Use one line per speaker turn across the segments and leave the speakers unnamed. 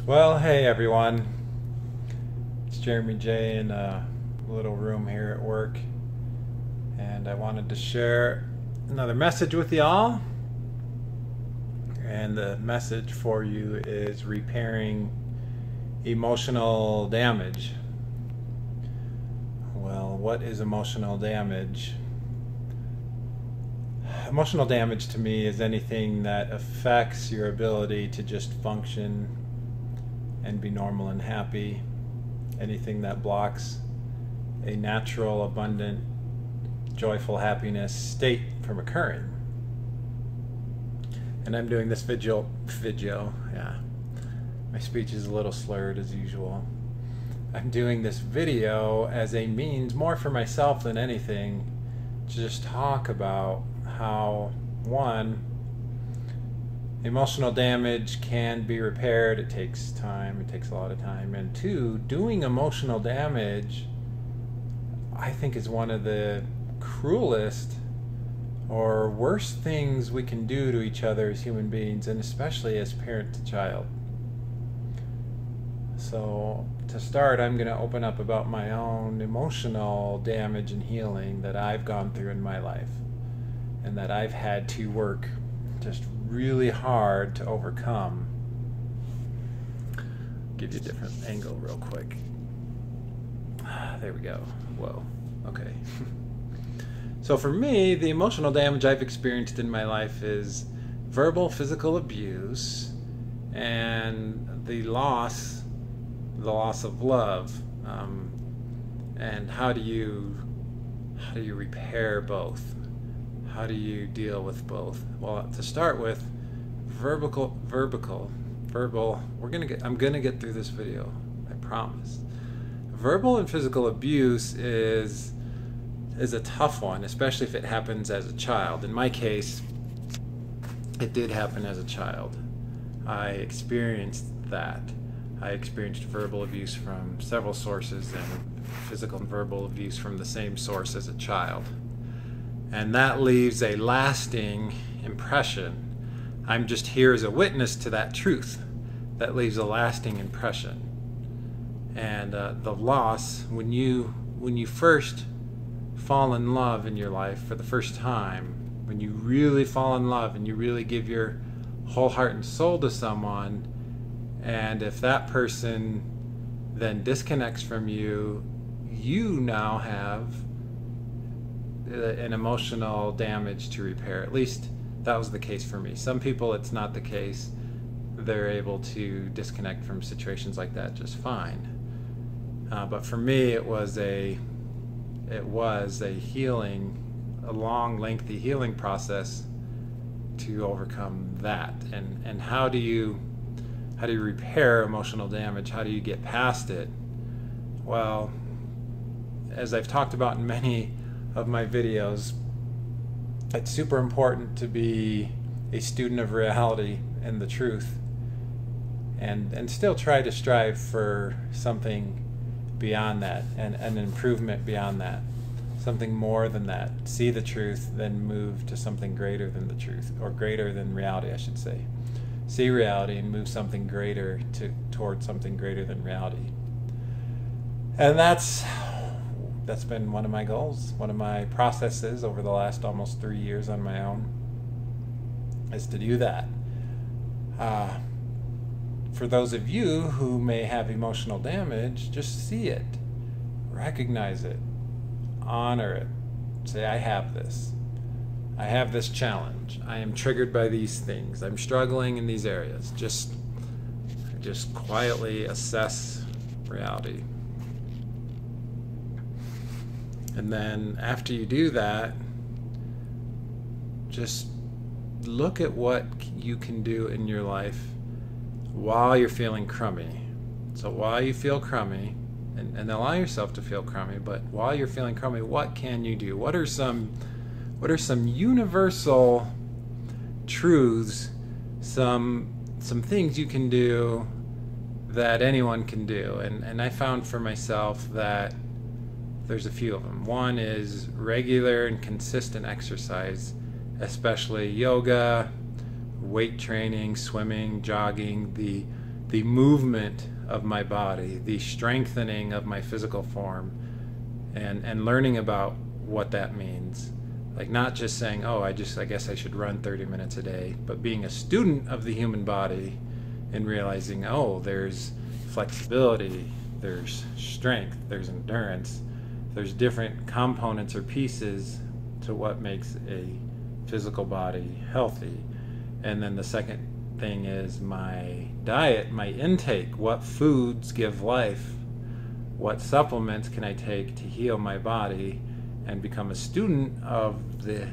Well, hey everyone. It's Jeremy J in a little room here at work, and I wanted to share another message with y'all. And the message for you is repairing emotional damage. Well, what is emotional damage? Emotional damage to me is anything that affects your ability to just function and be normal and happy. Anything that blocks a natural, abundant, joyful happiness state from occurring. And I'm doing this video, yeah. My speech is a little slurred as usual. I'm doing this video as a means, more for myself than anything, to just talk about how, one, emotional damage can be repaired. It takes time, it takes a lot of time. And two, doing emotional damage, I think, is one of the cruelest or worst things we can do to each other as human beings, and especially as parent to child. So to start, I'm going to open up about my own emotional damage and healing that I've gone through in my life, and that I've had to work just really hard to overcome. Give you a different angle real quick. There we go. Whoa. Okay. So for me, the emotional damage I've experienced in my life is verbal, physical abuse, and the loss of love. And how do you repair both? How do you deal with both? Well, to start with, verbal. I'm gonna get through this video, I promise. Verbal and physical abuse is a tough one, especially if it happens as a child. In my case, it did happen as a child. I experienced that. I experienced verbal abuse from several sources and physical and verbal abuse from the same source as a child. And that leaves a lasting impression. I'm just here as a witness to that truth. That leaves a lasting impression. And the loss, when you first fall in love in your life for the first time, when you really fall in love and you really give your whole heart and soul to someone, and if that person then disconnects from you, you now have an emotional damage to repair. At least that was the case for me. Some people, it's not the case. They're able to disconnect from situations like that just fine. But for me, it was a healing, a long, lengthy healing process to overcome that. And how do you repair emotional damage? How do you get past it? Well, as I've talked about in many of my videos, it's super important to be a student of reality and the truth, and still try to strive for something beyond that, and an improvement beyond that, something more than that. See the truth, then move to something greater than the truth, or greater than reality, I should say. See reality and move something greater toward something greater than reality. And that's been one of my goals, one of my processes over the last almost 3 years on my own, is to do that. For those of you who may have emotional damage, just see it, recognize it, honor it. Say, I have this. I have this challenge. I am triggered by these things. I'm struggling in these areas. Just quietly assess reality. And then after you do that, just look at what you can do in your life while you're feeling crummy. So while you feel crummy, and allow yourself to feel crummy, but while you're feeling crummy, what can you do? What are some universal truths, some things you can do that anyone can do? And I found for myself that there's a few of them. One is regular and consistent exercise, especially yoga, weight training, swimming, jogging, the the movement of my body, the strengthening of my physical form, and learning about what that means. Like not just saying, oh, I guess I should run 30 minutes a day, but being a student of the human body and realizing, oh, there's flexibility, there's strength, there's endurance, there's different components or pieces to what makes a physical body healthy. And then the second thing is my diet, my intake. What foods give life? What supplements can I take to heal my body and become a student of the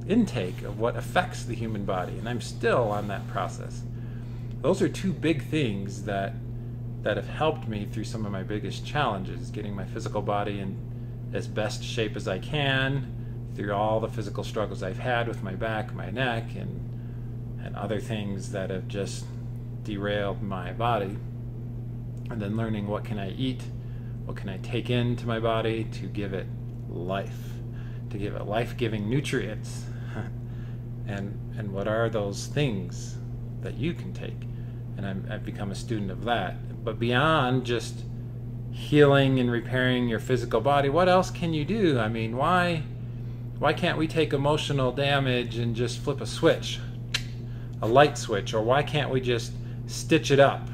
intake of what affects the human body? And I'm still on that process. Those are two big things that have helped me through some of my biggest challenges, getting my physical body in as best shape as I can through all the physical struggles I've had with my back, my neck, and other things that have just derailed my body. And then learning what can I eat, what can I take into my body to give it life, to give it life-giving nutrients. and what are those things that you can take? And I've become a student of that. But beyond just healing and repairing your physical body, what else can you do? I mean, why can't we take emotional damage and just flip a switch, a light switch? Or why can't we just stitch it up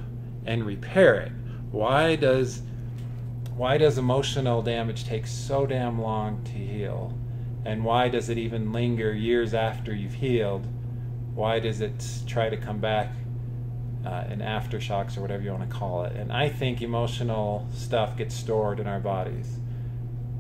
and repair it? Why does emotional damage take so damn long to heal? And why does it even linger years after you've healed? Why does it try to come back in aftershocks or whatever you want to call it? And I think emotional stuff gets stored in our bodies.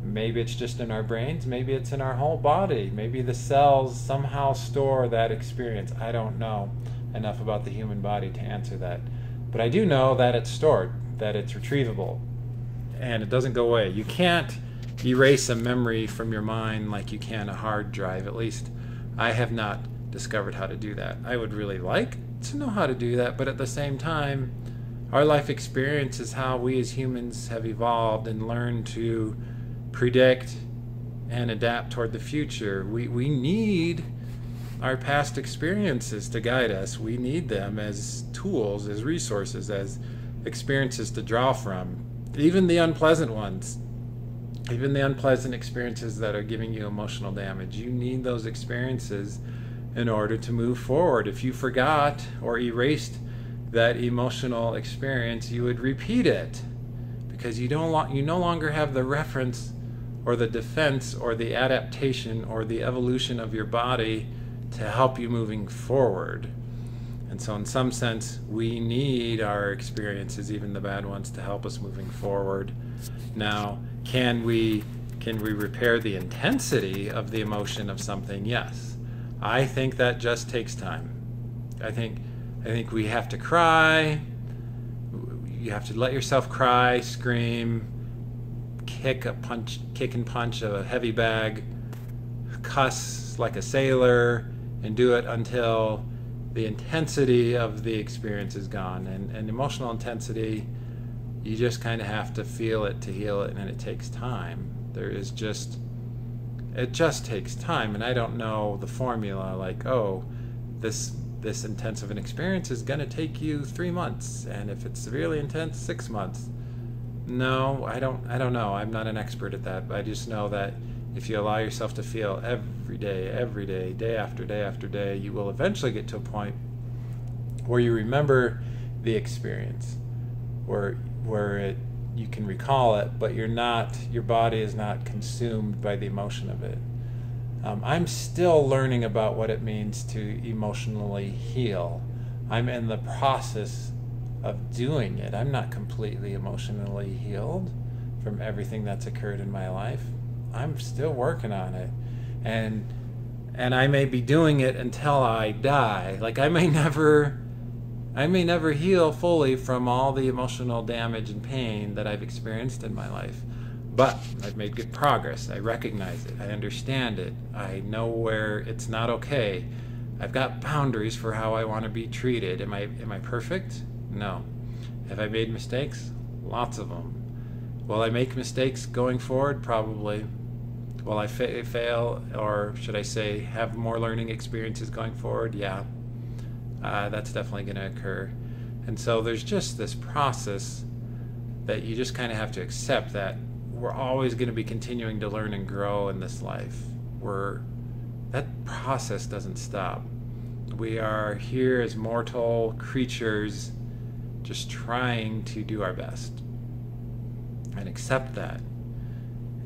Maybe it's just in our brains, maybe it's in our whole body, maybe the cells somehow store that experience. I don't know enough about the human body to answer that. But I do know that it's stored, that it's retrievable, and it doesn't go away. You can't erase a memory from your mind like you can a hard drive. At least I have not discovered how to do that. I would really like to know how to do that, but at the same time, our life experience is how we as humans have evolved and learned to predict and adapt toward the future. We need our past experiences to guide us. We need them as tools, as resources, as experiences to draw from. Even the unpleasant ones, even the unpleasant experiences that are giving you emotional damage. You need those experiences in order to move forward. If you forgot or erased that emotional experience, you would repeat it because you no longer have the reference or the defense or the adaptation or the evolution of your body to help you moving forward. And so in some sense, we need our experiences, even the bad ones, to help us moving forward. Now, can we repair the intensity of the emotion of something? Yes. I think that just takes time. I think we have to cry. You have to let yourself cry, scream, kick and punch a heavy bag, cuss like a sailor, and do it until the intensity of the experience is gone. And emotional intensity, you just kind of have to feel it to heal it, and it takes time. It just takes time, and I don't know the formula, like, oh, this intensive an experience is going to take you 3 months, and if it's severely intense, 6 months. No, I don't know. I'm not an expert at that, but I just know that if you allow yourself to feel every day, day after day after day, you will eventually get to a point where you remember the experience, where you can recall it, but your body is not consumed by the emotion of it. I'm still learning about what it means to emotionally heal. I'm in the process of doing it. I'm not completely emotionally healed from everything that's occurred in my life. I'm still working on it. And I may be doing it until I die. Like I may never heal fully from all the emotional damage and pain that I've experienced in my life. But I've made good progress. I recognize it. I understand it. I know where it's not okay. I've got boundaries for how I want to be treated. Am I perfect? No. Have I made mistakes? Lots of them. Will I make mistakes going forward? Probably. Will I fail, or should I say have more learning experiences going forward? Yeah. That's definitely going to occur. And so there's just this process that you just kind of have to accept, that we're always going to be continuing to learn and grow in this life. That process doesn't stop. We are here as mortal creatures just trying to do our best. And accept that.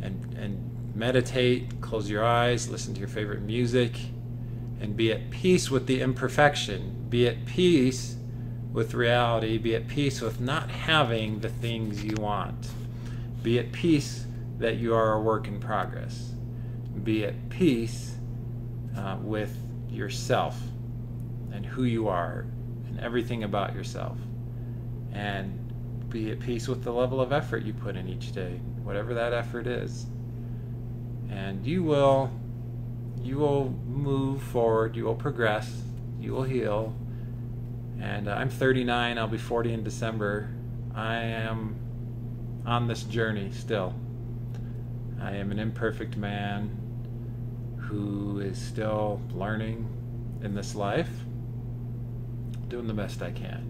And meditate, close your eyes, listen to your favorite music, and be at peace with the imperfection. Be at peace with reality. Be at peace with not having the things you want. Be at peace that you are a work in progress. Be at peace with yourself and who you are and everything about yourself. And be at peace with the level of effort you put in each day, whatever that effort is. And you will move forward, you will progress, you will heal. And I'm 39, I'll be 40 in December. I am on this journey still. I am an imperfect man who is still learning in this life, doing the best I can.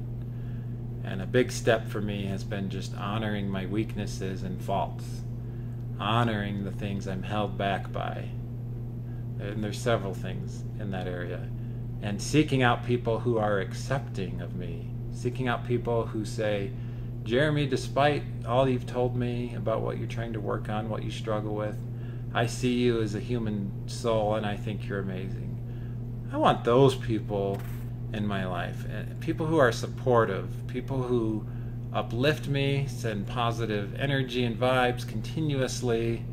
And a big step for me has been just honoring my weaknesses and faults, honoring the things I'm held back by. And there's several things in that area. And seeking out people who are accepting of me, seeking out people who say, Jeremy, despite all you've told me about what you're trying to work on, what you struggle with, I see you as a human soul and I think you're amazing. I want those people in my life, people who are supportive, people who uplift me, send positive energy and vibes continuously,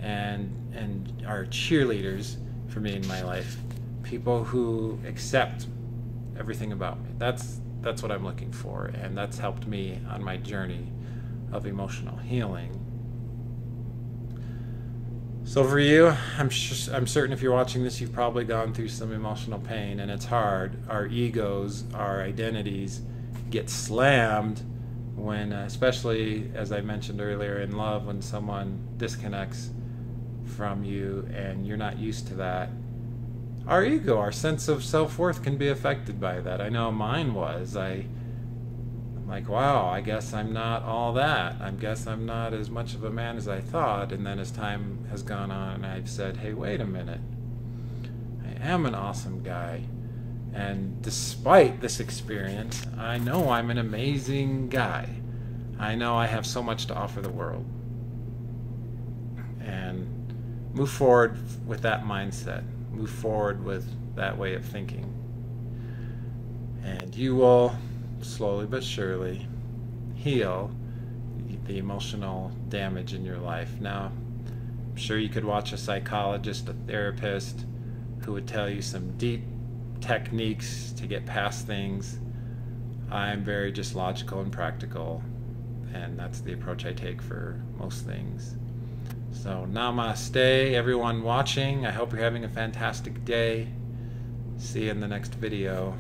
and are cheerleaders for me in my life. People who accept everything about me. That's what I'm looking for, and that's helped me on my journey of emotional healing. So for you, I'm certain if you're watching this, you've probably gone through some emotional pain, and it's hard. Our egos, our identities get slammed when, especially as I mentioned earlier, in love, when someone disconnects from you and you're not used to that. Our ego, our sense of self-worth can be affected by that. I know mine was. I'm like, wow, I guess I'm not all that. I guess I'm not as much of a man as I thought. And then as time has gone on, I've said, hey, wait a minute. I am an awesome guy. And despite this experience, I know I'm an amazing guy. I know I have so much to offer the world. And move forward with that mindset. Move forward with that way of thinking. And you will slowly but surely heal the emotional damage in your life. Now, I'm sure you could watch a psychologist, a therapist, who would tell you some deep techniques to get past things. I'm very just logical and practical, and that's the approach I take for most things. So namaste, everyone watching. I hope you're having a fantastic day. See you in the next video.